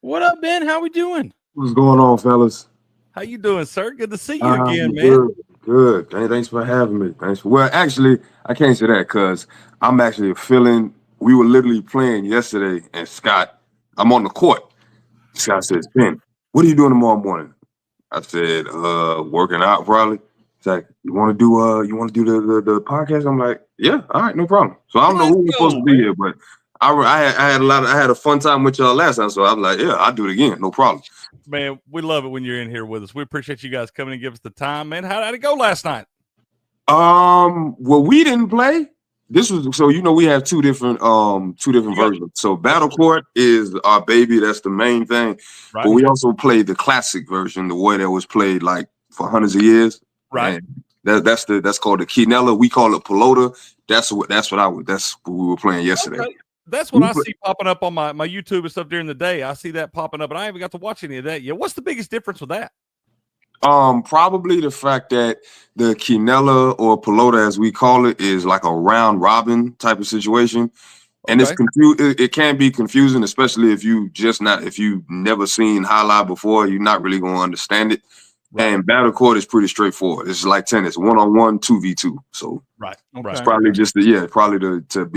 What up, Ben? How we doing? What's going on, fellas? How you doing, sir? Good to see you again, man. Good, good. Hey, thanks for having me. Well, actually, I can't say that because I'm actually feeling. We were literally playing yesterday, and Scott, I'm on the court. Scott says, "Ben, what are you doing tomorrow morning?" I said, "Working out, probably." He's like, "You want to do the podcast?" I'm like, "Yeah, all right, no problem." So I don't know Let's who was supposed go, to be man. here, but I had a fun time with y'all last time, so I'm like, "Yeah, I'll do it again, no problem." Man, we love it when you're in here with us. We appreciate you guys coming and give us the time, man. How did it go last night? Well, we didn't play. This was so we have two different You got versions. So Battle Court is our baby, that's the main thing. But right, we also played the classic version, the way that was played like for hundreds of years. right. And that's called the Quinella. We call it pelota. That's what we were playing yesterday. Okay. That's what We I play- see popping up on my YouTube and stuff during the day. I see that popping up, and I haven't got to watch any of that yet. What's the biggest difference with that? Probably the fact that the Quinella or pelota, as we call it, is like a round robin type of situation. And Okay. it can be confusing, especially if you've never seen highlight before, you're not really gonna understand it. Right. And battle court is pretty straightforward. It's like tennis, 1-on-1, 2v2. So Right. Okay. Right. probably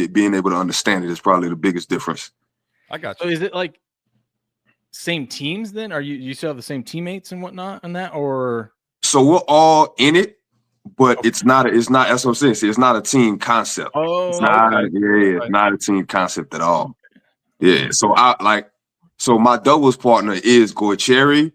being able to understand it is probably the biggest difference. I got So you. is it like same teams then? Are you still have the same teammates and whatnot and that, or So we're all in it, but it's not that's what I'm saying. See, it's not a team concept. It's not okay. it's not a team concept at all. Yeah. So my doubles partner is Gorcheri,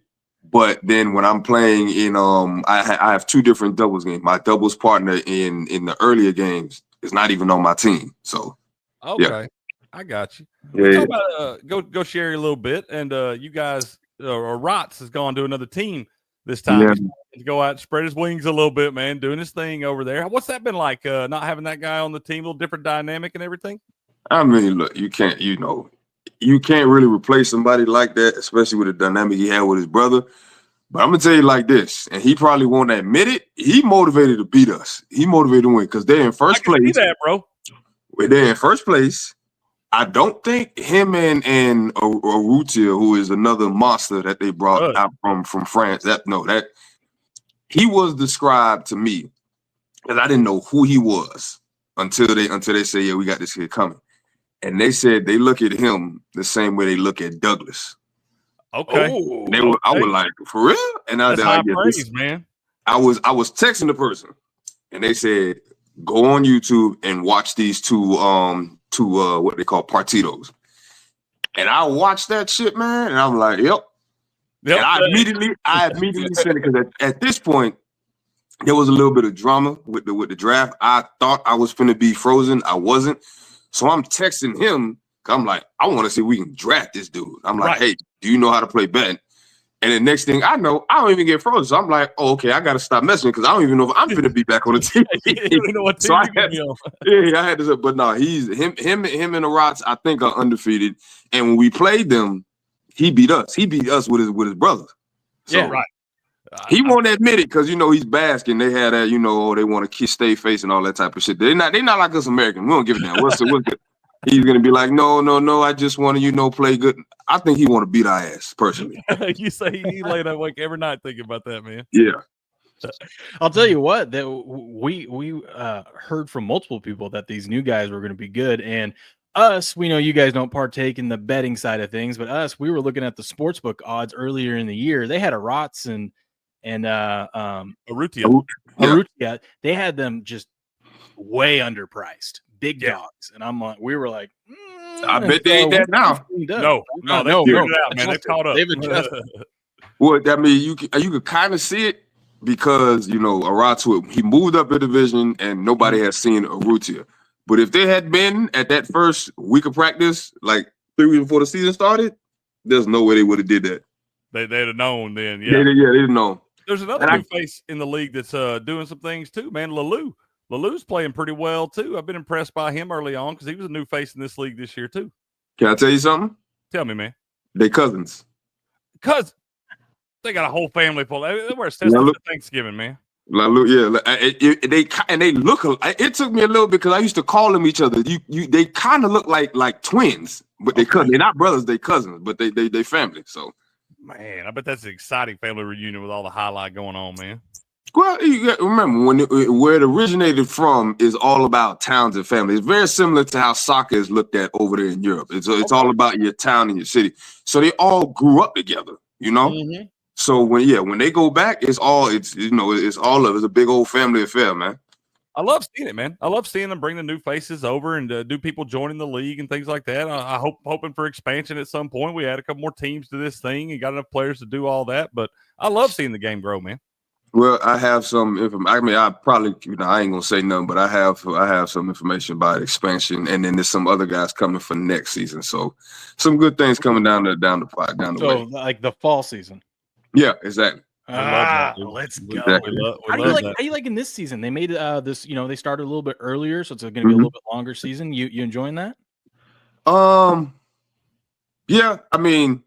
but then when I'm playing in I have two different doubles games. My doubles partner in the earlier games is not even on my team. So Okay. I got you. yeah, Let's yeah. talk about go Sherry a little bit, and you guys or Rots has gone to another team this time. Yeah. He's to go out and spread his wings a little bit, man, doing his thing over there. What's that been like? Not having that guy on the team, a little different dynamic and everything. I mean, look, you can't really replace somebody like that, especially with the dynamic he had with his brother. But I'm gonna tell you like this, and he probably won't admit it. He motivated to beat us. He motivated to win because they're in I first can see place. that, bro. They're in first place. I don't think him and Arutia, who is another monster that they brought out from France, that he was described to me because I didn't know who he was until they say, yeah, we got this kid coming. And they said they look at him the same way they look at Douglas. Okay. I was like, for real? And That's high praise, man. I was texting the person and they said, go on YouTube and watch these two what they call partitos. And I watched that shit, man, and I'm like, yep. And I immediately said it because at this point, there was a little bit of drama with the draft. I thought I was finna be frozen. I wasn't. So I'm texting him. I'm like, I want to see if we can draft this dude. I'm like, hey, do you know how to play betting? And the next thing I know, I don't even get frozen. So I'm like, oh, okay, I got to stop messaging because I don't even know if I'm going to be back on the team. You don't know what team So you can be on. I had to say, but no, he's him and the Rots, I think, are undefeated. And when we played them, he beat us. He beat us with his brothers. So yeah, right. He won't admit it because he's Basque and they had that, they want to stay face and all that type of shit. They're not like us Americans. We don't give a damn. He's gonna be like, no, I just want to, play good. I think he want to beat our ass personally. You say he laid awake every night thinking about that, man. Yeah. I'll tell you what, that we heard from multiple people that these new guys were going to be good, and us, we know you guys don't partake in the betting side of things, but we were looking at the sportsbook odds earlier in the year. They had a Rots and Arutia. Arutia, they had them just way underpriced, big dogs, and we were like, I bet they ain't that now. No, they figured it out, man. They've caught up. They've adjusted. Well, I mean, you could kind of see it because Aratu, he moved up a division and nobody has seen Arutia. But if they had been at that first week of practice, like 3 weeks before the season started, there's no way they would have did that. They'd have known then. Yeah, they'd know. There's another new face in the league that's doing some things too, man. Lalou's playing pretty well too. I've been impressed by him early on because he was a new face in this league this year too. Can I tell you something? Tell me, man. They cousins. They got a whole family full. They wear Thanksgiving, man. They look. It took me a little bit because I used to call them each other. They kind of look like twins, but they cousins. They're not brothers. They cousins, but they family. So, man, I bet that's an exciting family reunion with all the highlight going on, man. well, you got, remember where it originated from is all about towns and families. It's very similar to how soccer is looked at over there in Europe. It's all about your town and your city. So they all grew up together. You know. Mm-hmm. So when they go back, it's all it's a big old family affair, man. I love seeing it, man. I love seeing them bring the new faces over and do people joining the league and things like that. I hoping for expansion at some point. We add a couple more teams to this thing and got enough players to do all that. But I love seeing the game grow, man. Well, I have some information. I mean, I probably, I ain't gonna say nothing, but I have some information about expansion, and then there's some other guys coming for next season. So, some good things coming down the way. Like the fall season. Yeah, exactly. Let's go. Exactly. How do you like in this season? They made this. They started a little bit earlier, so it's going to be a little bit longer season. You enjoying that? Yeah. I mean,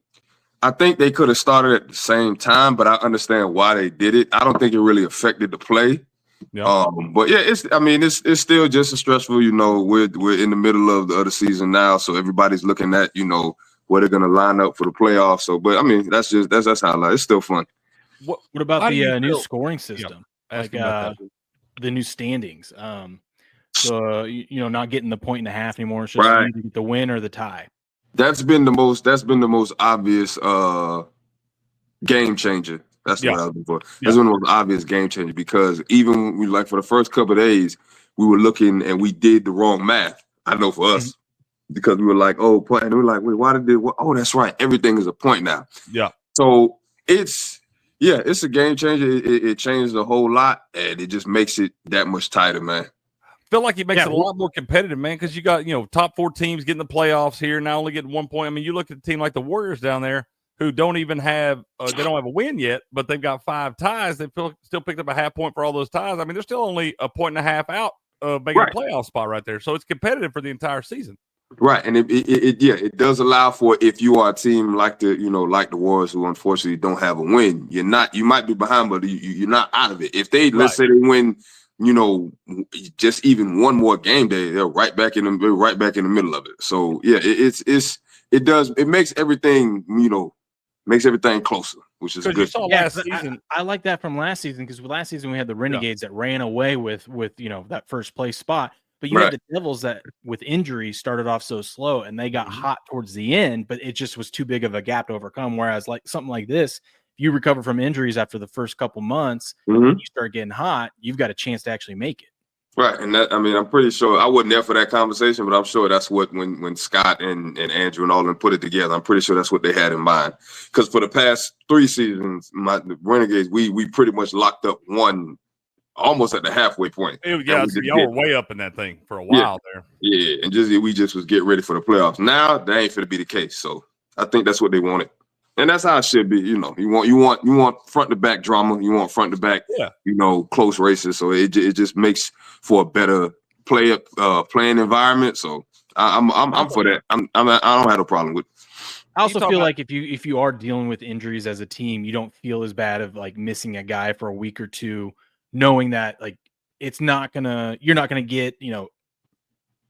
I think they could have started at the same time, but I understand why they did it. I don't think it really affected the play. Yeah. But yeah, it's still just as stressful. We're in the middle of the season now, so everybody's looking at where they're going to line up for the playoffs. So, but I mean, that's how it's still fun. What about the new scoring system? Yeah. The new standings. So not getting the 1.5 anymore. It's just right. either the win or the tie. That's been the most obvious game changer. That's what I was looking for. That's one of the most obvious game changer because even for the first couple of days, we were looking and we did the wrong math. I know for us because we were like, oh, point, and we were like, wait, why did they? Oh, that's right. Everything is a point now. Yeah. So it's a game changer. It changed a whole lot, and it just makes it that much tighter, man. Feel like it makes it a lot more competitive, man, because you got top 4 teams getting the playoffs here now, only getting 1 point. I mean, you look at a team like the Warriors down there who don't even have they don't have a win yet, but they've got 5 ties. They still picked up a half point for all those ties. I mean, they're still only a 1.5 out of making a playoff spot right there. So it's competitive for the entire season. Right, and it does allow for if you are a team like the Warriors who unfortunately don't have a win, you might be behind, but you're not out of it. If they let's say they win. Just even one more game day, they're right back in the middle of it. So yeah, it makes everything closer, which is good. Last season. I like that from last season because last season we had the Renegades that ran away with that first place spot, but you had the Devils that with injuries started off so slow and they got hot towards the end, but it just was too big of a gap to overcome. Whereas like something like this. You recover from injuries after the first couple months, and you start getting hot, you've got a chance to actually make it. Right. And I'm pretty sure I wasn't there for that conversation, but I'm sure that's what when Scott and Andrew and all of them put it together, I'm pretty sure that's what they had in mind. Because for the past 3 seasons, the Renegades, we pretty much locked up one almost at the halfway point. Y'all were way up in that thing for a while there. Yeah, and we just was getting ready for the playoffs. Now that ain't finna be the case. So I think that's what they wanted. And that's how it should be. You want front to back drama. You want front to back, close races. So it just makes for a better playing environment. So I'm for that. I don't have a problem with it. I also feel like if you are dealing with injuries as a team, you don't feel as bad of like missing a guy for a week or two, knowing that like you're not gonna get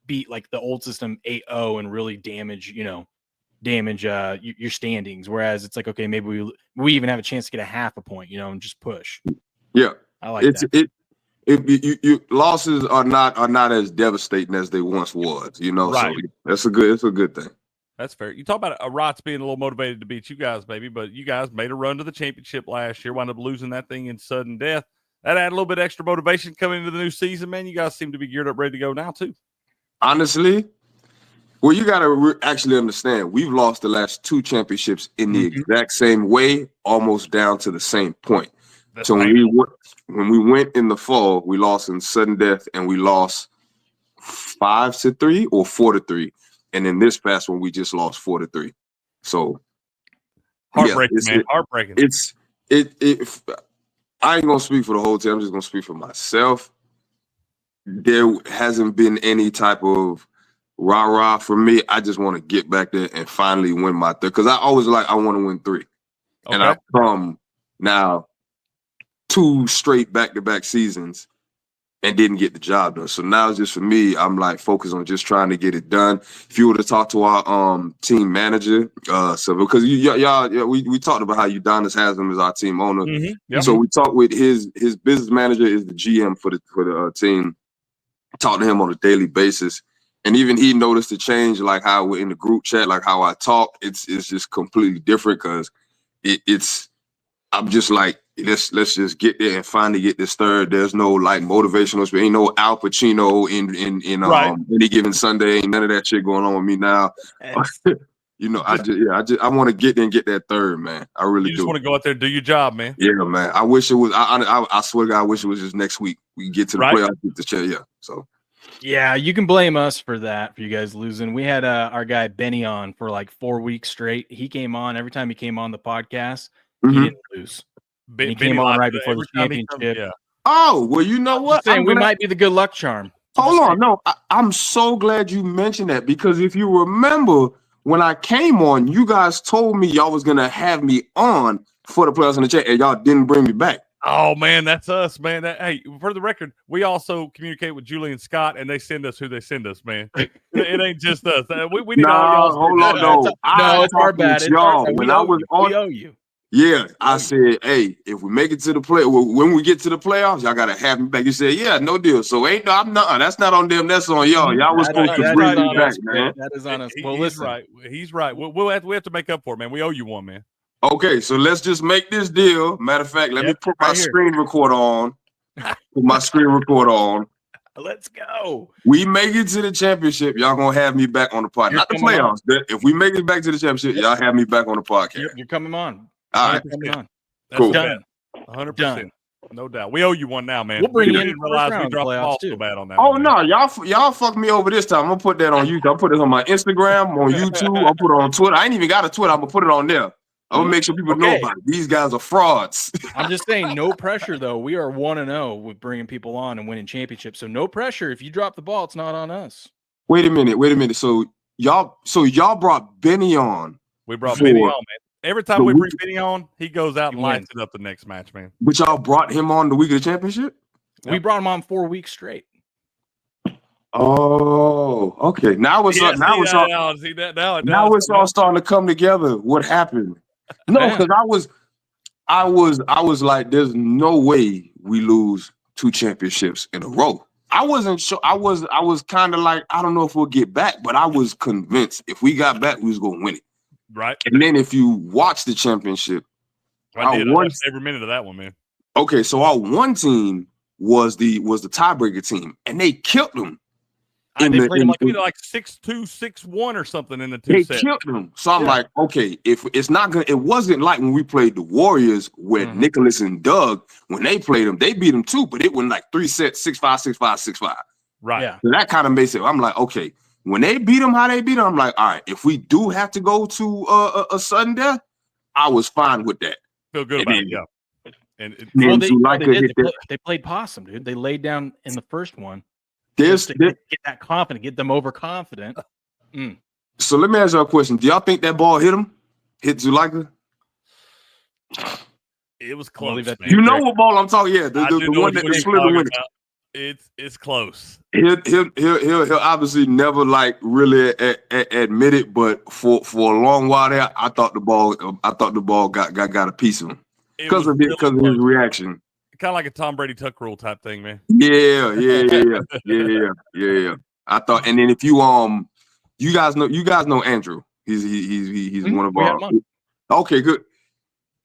beat like the old system 8-0 and really damage your standings, whereas it's like, okay, maybe we even have a chance to get a half a point, and just push. Yeah, I like that. Losses are not as devastating as they once was, Right. So it's a good thing. That's fair. You talk about Rots being a little motivated to beat you guys, baby, but you guys made a run to the championship last year, wound up losing that thing in sudden death. That added a little bit extra motivation coming into the new season, man. You guys seem to be geared up, ready to go now too. Honestly, well, you got to actually understand, we've lost the last 2 championships in the exact same way, almost down to the same point. So when we went in the fall, we lost in sudden death, and we lost 5-3 or 4-3. And in this past one, we just lost 4-3. So heartbreaking, man. Heartbreaking. I ain't gonna speak for the whole team. I'm just gonna speak for myself. There hasn't been any type of rah-rah for me. I just want to get back there and finally win my 3rd. Because I always I want to win 3. Okay. And I've come now. 2 straight back-to-back seasons and didn't get the job done. So now it's just for me, I'm like focused on just trying to get it done. If you were to talk to our team manager, so because we talked about how Udonis has him as our team owner. Mm-hmm. Yep. So we talked with his business manager is the GM for the team. Talk to him on a daily basis. And even he noticed the change, like how we're in the group chat, like how I talk. It's just completely different because I'm just like, let's just get there and finally get this third. There's no like motivational. There ain't no Al Pacino in any given Sunday. Ain't none of that shit going on with me now. I want to get there and get that third, man. I really do. You just want to go out there and do your job, man. Yeah, man. I wish it was. I swear to God, I wish it was just next week. We can get to the playoffs, get the chair. Yeah. So. Yeah, you can blame us for that, for you guys losing. We had our guy Benny on for like 4 weeks straight. He came on every time he came on the podcast. He didn't lose. He came on right before the championship. Yeah. Oh, well, you know what? I'm saying we might be the good luck charm. Hold on. No, I'm so glad you mentioned that because if you remember when I came on, you guys told me y'all was going to have me on for the playoffs in the chat and y'all didn't bring me back. Oh, man, that's us, man. Hey, for the record, we also communicate with Julie and Scott, and they send us who they send us, man. It ain't just us. We need all y'all. Hold on, no, it's our bad. It's y'all. When we owe you. Yeah, I said, hey, if we make it to the when we get to the playoffs, y'all gotta have me back. You said, yeah, no deal. So I'm not. That's not on them. That's on y'all. Y'all was supposed to bring me back, man. That is on us. Well, he's right. He's right. We have to make up for it, man. We owe you one, man. Okay, so let's just make this deal. Matter of fact, let me put my screen recorder on. Put my screen recorder on. Let's go. We make it to the championship. Y'all gonna have me back on the podcast. Not the playoffs. If we make it back to the championship, y'all have me back on the podcast. You're coming on. All right. Cool. Done. 100%. No doubt. We owe you one now, man. We'll bring you in. Didn't realize we dropped the ball so bad on that. Oh no, y'all fucked me over this time. I'm gonna put that on YouTube. I'll put it on my Instagram, on YouTube. I'll put it on Twitter. I ain't even got a Twitter. I'm gonna put it on there. I'm gonna make sure people know about it. These guys are frauds. I'm just saying, no pressure though. We are 1-0 with bringing people on and winning championships. So no pressure. If you drop the ball, it's not on us. Wait a minute. So y'all brought Benny on. We brought Benny on, man. Every time we bring Benny on, he goes out and lights it up the next match, man. But y'all brought him on the week of the championship? We brought him on 4 weeks straight. Oh, okay. Now it's all starting to come together. What happened? No, because I was like, there's no way we lose 2 championships in a row. I wasn't sure. I was kind of like, I don't know if we'll get back, but I was convinced if we got back, we was gonna win it. Right. And then if you watch the championship, I watched every minute of that one, man. Okay, so our one team was the tiebreaker team, and they killed them. They played them like 6-2, 6-1 or something in the 2 sets. They killed them. So I'm like, okay, if it's not gonna, it wasn't like when we played the Warriors with Nicholas and Doug. When they played them, they beat them too, but it went like 3 sets, 6-5, 6-5, 6-5. Right. Yeah. So that kind of makes it. I'm like, okay, when they beat them, how they beat them, I'm like, all right, if we do have to go to a sudden death, I was fine with that. Feel good about it. Yeah. And they played possum, dude. They laid down in the first one. Get that confident, get them overconfident. So let me ask y'all a question. Do y'all think that ball hit him? Hit Zuleika? It was close. You know what ball I'm talking? Yeah, the one that split the winner. It's close. He'll obviously never like really admit it, but for a long while there, I thought the ball got a piece of him because of his reaction. Kind of like a Tom Brady tuck rule type thing, man. Yeah. I thought, and then if you guys know Andrew. He's one of our. Okay, good.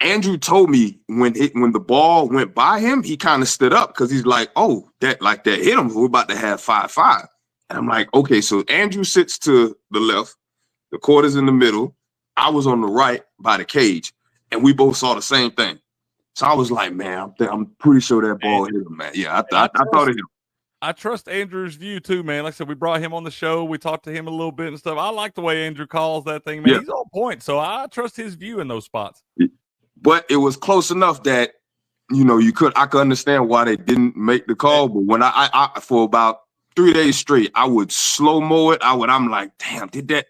Andrew told me when the ball went by him, he kind of stood up because he's like, oh, that hit him. We're about to have 5-5. And I'm like, okay, so Andrew sits to the left, the court is in the middle. I was on the right by the cage, and we both saw the same thing. So I was like, man, I'm pretty sure that ball hit him, man. Yeah, I thought of him. I trust Andrew's view too, man. Like I said, we brought him on the show. We talked to him a little bit and stuff. I like the way Andrew calls that thing, man. Yeah. He's on point. So I trust his view in those spots. But it was close enough that, I could understand why they didn't make the call. But when I for about 3 days straight, I would slow-mo it. I'm like, damn, did that?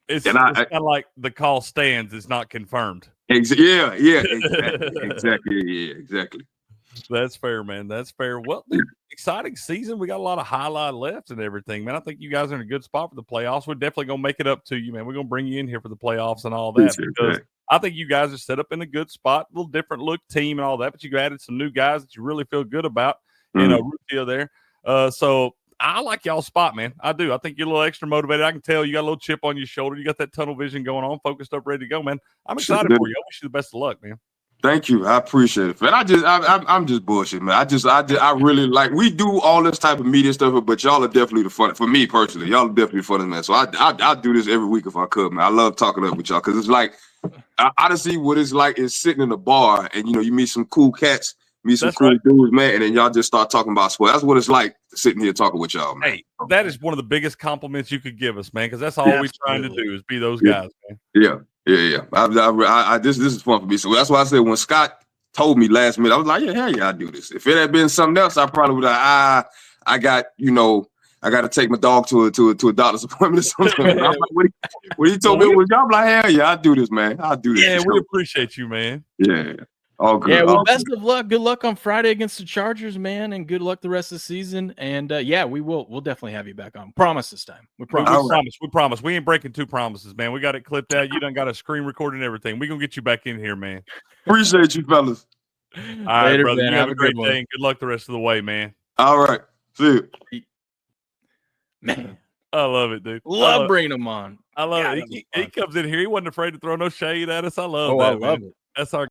It's kind of like the call stands. It's not confirmed. Yeah, exactly. That's fair, man. That's fair. Well, dude, exciting season. We got a lot of highlight left and everything, man. I think you guys are in a good spot for the playoffs. We're definitely gonna make it up to you, man. We're gonna bring you in here for the playoffs and all that Appreciate because that. I think you guys are set up in a good spot, a little different look team and all that. But you added some new guys that you really feel good about. Rufio there. So I like y'all's spot, man. I do. I think you're a little extra motivated. I can tell you got a little chip on your shoulder. You got that tunnel vision going on, focused up, ready to go, man. I'm excited for you. I wish you the best of luck, man. Thank you. I appreciate it. Man, I'm just bullshit, man. I really like, we do all this type of media stuff, but y'all are definitely the fun. For me personally, y'all are definitely funny, man. So I do this every week if I could, man. I love talking up with y'all because it's like, I just see what it's like is sitting in a bar and, you meet some cool cats, meet some cool dudes, man, and then y'all just start talking about sports. That's what it's like sitting here talking with y'all, man. Hey, that is one of the biggest compliments you could give us, man, because that's all we're trying to do is be those guys, man. Yeah. This is fun for me. So that's why I said when Scott told me last minute, I was like, hell yeah, I do this. If it had been something else, I probably would have. I got to take my dog to a doctor's appointment or something. Like, when he told me it was y'all, I'm like, hell yeah, I do this, man. I do this. Yeah, we appreciate you, man. Yeah. All good. Yeah, well, best of luck. Good luck on Friday against the Chargers, man, and good luck the rest of the season. And we'll definitely have you back on. Promise this time. We promise. We promise. We ain't breaking two promises, man. We got it clipped out. You done got a screen recording and everything. We're gonna get you back in here, man. Appreciate you, fellas. All right, Later, brother. man. You have a great day and good luck the rest of the way, man. All right. See you. Man, I love it, dude. Love bringing him on. I love it. He comes in here. He wasn't afraid to throw no shade at us. I love that. I love man. it. That's our